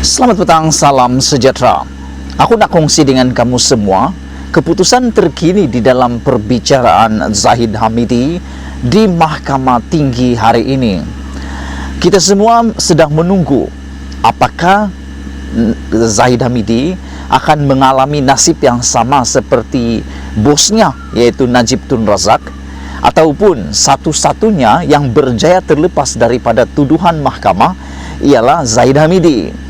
Selamat petang, salam sejahtera. Aku nak kongsi dengan kamu semua keputusan terkini di dalam perbicaraan Zahid Hamidi di Mahkamah Tinggi hari ini. Kita semua sedang menunggu apakah Zahid Hamidi akan mengalami nasib yang sama seperti bosnya, yaitu Najib Tun Razak, ataupun satu-satunya yang berjaya terlepas daripada tuduhan mahkamah ialah Zahid Hamidi.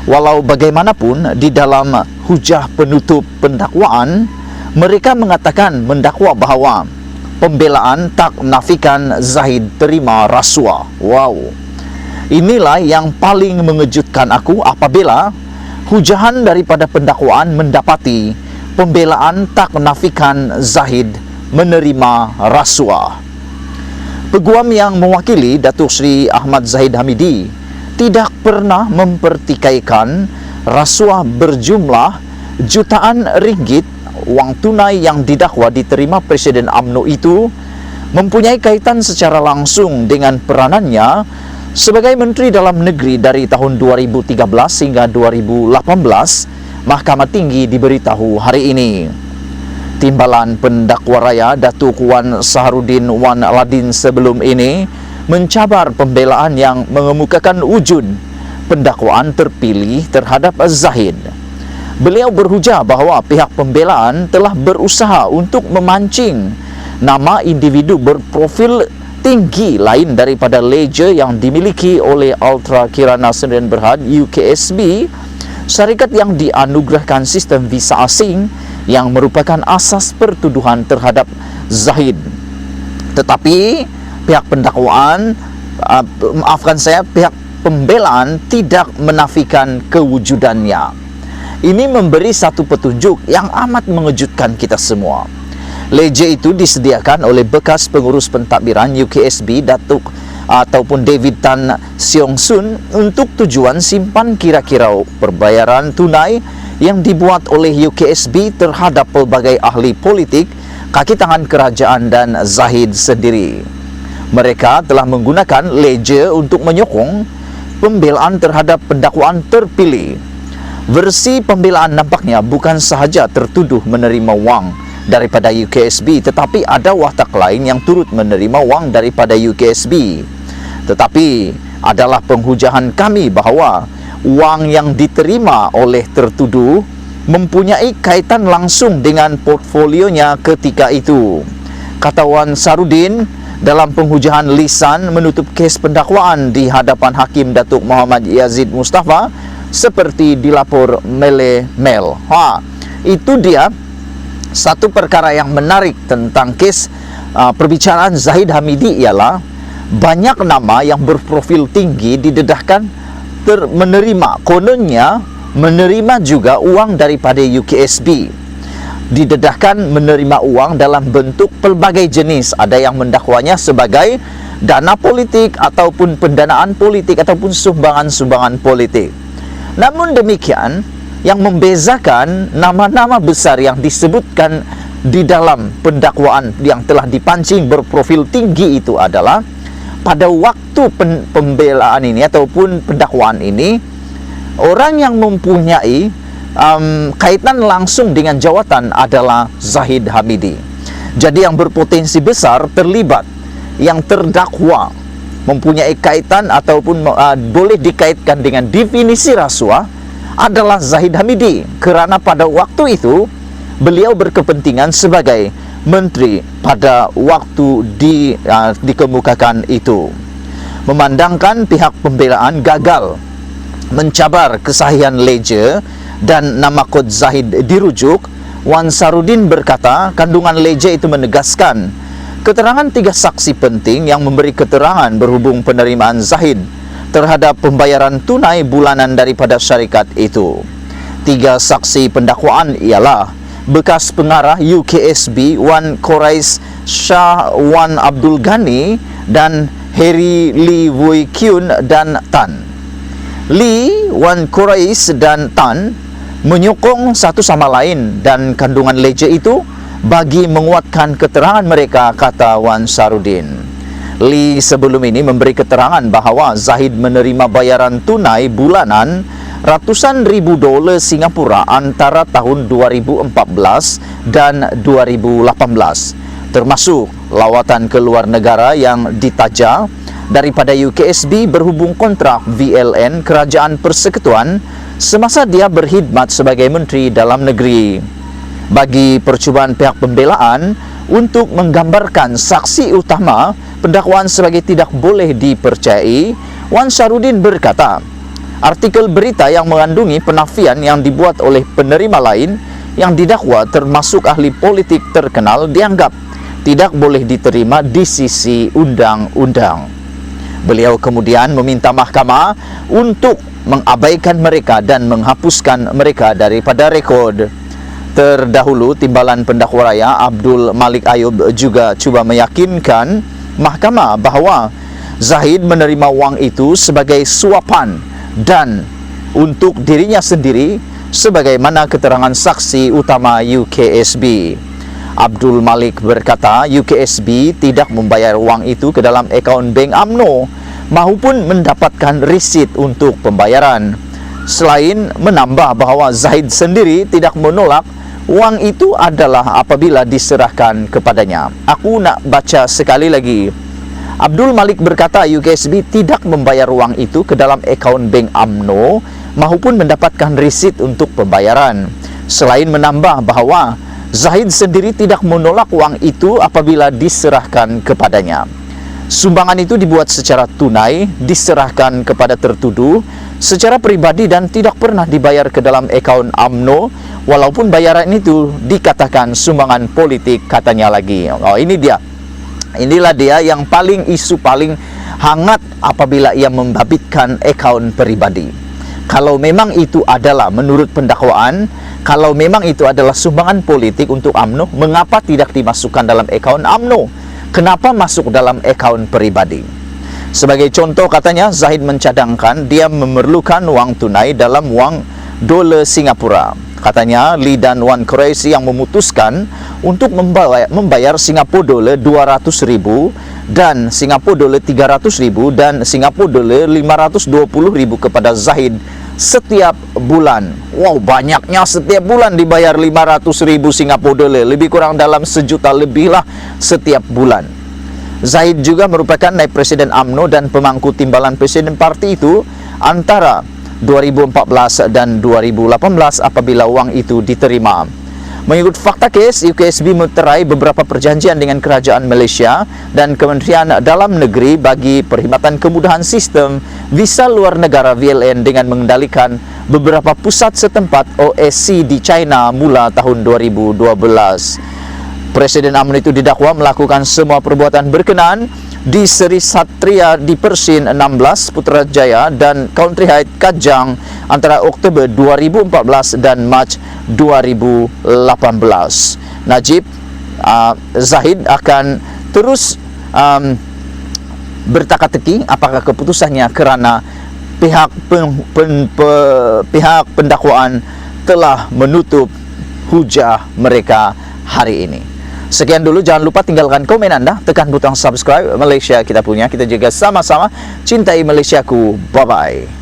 Walau bagaimanapun, di dalam hujah penutup pendakwaan, mereka mengatakan mendakwa bahawa pembelaan tak menafikan Zahid terima rasuah. Wow, inilah yang paling mengejutkan aku apabila hujahan daripada pendakwaan mendapati pembelaan tak menafikan Zahid menerima rasuah. Peguam yang mewakili Datuk Seri Ahmad Zahid Hamidi tidak pernah mempertikaikan rasuah berjumlah jutaan ringgit wang tunai yang didakwa diterima Presiden UMNO itu mempunyai kaitan secara langsung dengan peranannya sebagai Menteri Dalam Negeri dari tahun 2013 hingga 2018. Mahkamah Tinggi diberitahu hari ini. Timbalan Pendakwa Raya Datuk Wan Saharudin Wan Aladin sebelum ini mencabar pembelaan yang mengemukakan wujud pendakwaan terpilih terhadap Zahid. Beliau berhujah bahawa pihak pembelaan telah berusaha untuk memancing nama individu berprofil tinggi lain daripada ledger yang dimiliki oleh Ultra Kirana Sdn Bhd UKSB, syarikat yang dianugerahkan sistem visa asing yang merupakan asas pertuduhan terhadap Zahid. Tetapi pihak pendakwaan, pihak pembelaan tidak menafikan kewujudannya. Ini memberi satu petunjuk yang amat mengejutkan kita semua. Ledger itu disediakan oleh bekas pengurus pentadbiran UKSB Datuk ataupun David Tan Siong Sun untuk tujuan simpan kira-kira perbayaran tunai yang dibuat oleh UKSB terhadap pelbagai ahli politik, kaki tangan kerajaan dan Zahid sendiri. Mereka telah menggunakan ledger untuk menyokong pembelaan terhadap pendakwaan terpilih. Versi pembelaan nampaknya bukan sahaja tertuduh menerima wang daripada UKSB, tetapi ada watak lain yang turut menerima wang daripada UKSB. Tetapi adalah penghujahan kami bahawa wang yang diterima oleh tertuduh mempunyai kaitan langsung dengan portfolionya ketika itu, kata Wan Sarudin dalam penghujahan lisan menutup kes pendakwaan di hadapan Hakim Datuk Muhammad Yazid Mustafa seperti dilapor Mele Mel. Itu dia satu perkara yang menarik tentang kes perbicaraan Zahid Hamidi ialah banyak nama yang berprofil tinggi didedahkan menerima, kononnya menerima juga uang daripada UKSB. Didedahkan menerima uang dalam bentuk pelbagai jenis. Ada yang mendakwanya sebagai dana politik ataupun pendanaan politik ataupun sumbangan-sumbangan politik. Namun demikian, yang membezakan nama-nama besar yang disebutkan di dalam pendakwaan yang telah dipancing berprofil tinggi itu adalah pada waktu pembelaan ini ataupun pendakwaan ini, orang yang mempunyai kaitan langsung dengan jawatan adalah Zahid Hamidi. Jadi yang berpotensi besar terlibat, yang terdakwa mempunyai kaitan ataupun boleh dikaitkan dengan definisi rasuah adalah Zahid Hamidi, kerana pada waktu itu beliau berkepentingan sebagai menteri pada waktu dikemukakan itu. Memandangkan pihak pembelaan gagal mencabar kesahihan ledger dan nama kod Zahid dirujuk, Wan Sarudin berkata kandungan ledger itu menegaskan keterangan 3 saksi penting yang memberi keterangan berhubung penerimaan Zahid terhadap pembayaran tunai bulanan daripada syarikat itu. 3 saksi pendakwaan ialah bekas pengarah UKSB Wan Qorais Shah Wan Abdul Ghani dan Harry Lee Wui Kyun dan Tan. Lee, Wan Qorais dan Tan menyokong satu sama lain dan kandungan ledger itu bagi menguatkan keterangan mereka, kata Wan Sarudin. Lee sebelum ini memberi keterangan bahawa Zahid menerima bayaran tunai bulanan ratusan ribu dolar Singapura antara tahun 2014 dan 2018, termasuk lawatan ke luar negara yang ditaja daripada UKSB berhubung kontrak VLN Kerajaan Persekutuan semasa dia berkhidmat sebagai Menteri Dalam Negeri. Bagi percubaan pihak pembelaan untuk menggambarkan saksi utama pendakwaan sebagai tidak boleh dipercayai, Wan Syarudin berkata, artikel berita yang mengandungi penafian yang dibuat oleh penerima lain yang didakwa termasuk ahli politik terkenal dianggap tidak boleh diterima di sisi undang-undang. Beliau kemudian meminta mahkamah untuk mengabaikan mereka dan menghapuskan mereka daripada rekod. Terdahulu, Timbalan Pendakwa Raya Abdul Malik Ayub juga cuba meyakinkan mahkamah bahawa Zahid menerima wang itu sebagai suapan dan untuk dirinya sendiri sebagaimana keterangan saksi utama UKSB. Abdul Malik berkata UKSB tidak membayar wang itu ke dalam akaun Bank UMNO maupun mendapatkan risit untuk pembayaran. Selain menambah bahawa Zahid sendiri tidak menolak wang itu adalah apabila diserahkan kepadanya. Aku nak baca sekali lagi. Abdul Malik berkata UKSB tidak membayar wang itu ke dalam akaun Bank UMNO maupun mendapatkan risit untuk pembayaran. Selain menambah bahawa Zahid sendiri tidak menolak wang itu apabila diserahkan kepadanya. Sumbangan itu dibuat secara tunai, diserahkan kepada tertuduh secara pribadi dan tidak pernah dibayar ke dalam akaun UMNO, walaupun bayaran itu dikatakan sumbangan politik, katanya lagi. Oh, ini dia. Inilah dia yang isu paling hangat apabila ia membabitkan akaun pribadi. Kalau memang itu adalah menurut pendakwaan, kalau memang itu adalah sumbangan politik untuk UMNO, mengapa tidak dimasukkan dalam akaun UMNO? Kenapa masuk dalam akaun pribadi? Sebagai contoh katanya, Zahid mencadangkan dia memerlukan wang tunai dalam wang dolar Singapura. Katanya Lee dan Wan Qureshi yang memutuskan untuk membayar Singapura dolar 200,000 dan Singapura dolar 300,000 dan Singapura dolar 520,000 kepada Zahid setiap bulan. Wow, banyaknya setiap bulan dibayar 500,000 Singapura dolar, lebih kurang dalam 1 juta lebih lah setiap bulan. Zahid juga merupakan naib Presiden UMNO dan pemangku timbalan Presiden parti itu antara 2014 dan 2018 apabila wang itu diterima. Mengikut fakta kes, UKSB meterai beberapa perjanjian dengan kerajaan Malaysia dan Kementerian Dalam Negeri bagi perkhidmatan kemudahan sistem visa luar negara VLN dengan mengendalikan beberapa pusat setempat OSC di China mula tahun 2012. Presiden UMNO itu didakwa melakukan semua perbuatan berkenaan di Seri Satria di Persin 16 Putrajaya dan Country Heights Kajang antara Oktober 2014 dan Mac 2018. Najib Zahid akan terus berteka-teki apakah keputusannya kerana pihak pendakwaan telah menutup hujah mereka hari ini. Sekian dulu, jangan lupa tinggalkan komen Anda, tekan butang subscribe. Malaysia kita punya, kita jaga sama-sama, cintai Malaysiaku. Bye-bye.